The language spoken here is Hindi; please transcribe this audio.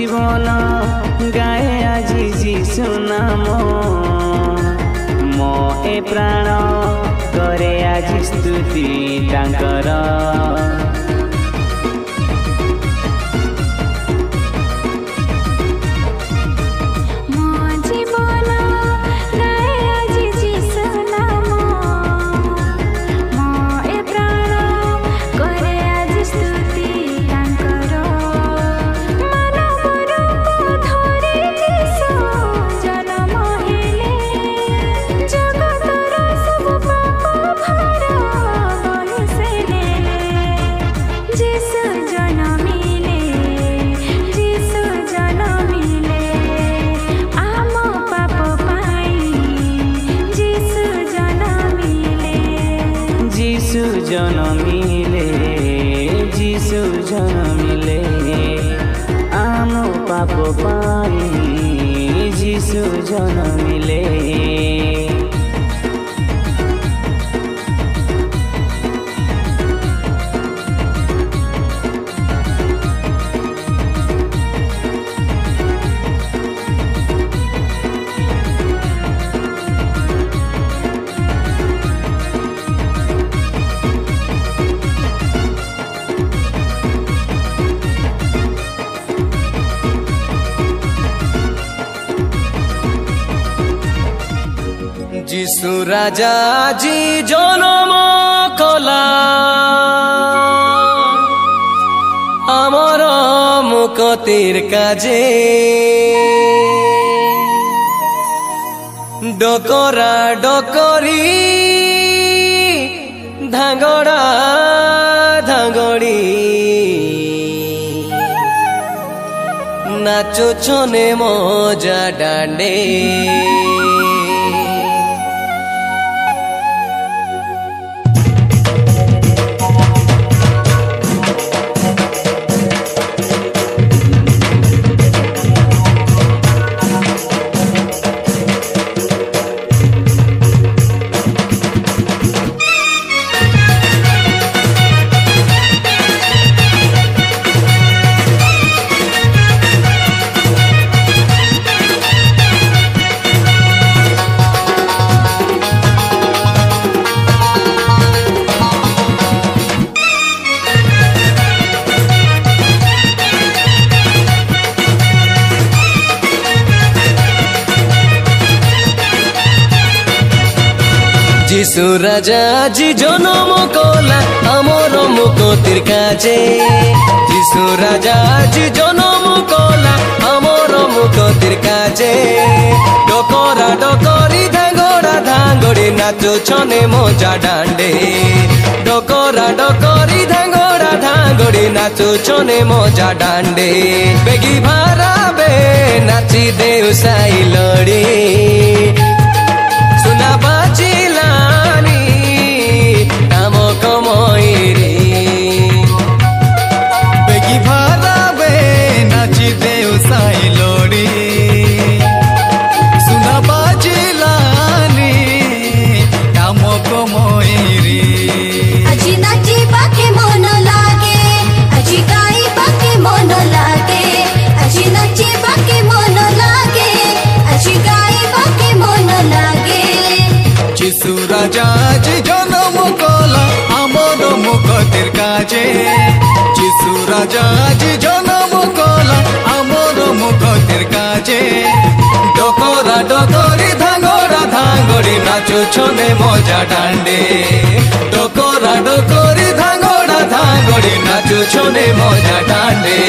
जीवन गाए आजी जीशु नाम मो ए प्राण करे आजी स्तुति तांकर जीशु जनमिले आम पाप पाई जीशु जनमिले जीशु राजा जी जन्म कला आमर मुक्तिर काजे डकरा डकरी धांगड़ा धांगड़ी नाचो छने मजा डांडे जीशु राजा जी जन्म कला आमर मुक्तिर काजे जीशु राजा जी जन्म कला आमर मुक्तिर काजे डकरा डकरी धांगड़ा धांगड़ी नाचो छने मजा डांडे डकरा डकरी धांगड़ा धांगड़ी नाचो छने मजा डांडे बेगी भारा बे नाची देव साई लड़ी सुना बाजिलानी नाम कमोइरी बेगी भारा बे नाची देव साई लोड़ी सुना बाजिलानी नाम कमोइरी अजी नाची बाके मन लागे अजी गाई बाके मन लागे अजी नाची बाके मन लागे अजी गाई बाके मन लागे जीशु राजा जी जन्म कला आमर मुक्तिर काजे जीशु राजा जी जन्म कला आमर मुक्तिर काजे डकरा डकरी धांगड़ा धांगड़ी नाचो छने मजा डांडे डकरा डकरी धांगड़ा धांगड़ी नाचो छने मजा डांडे।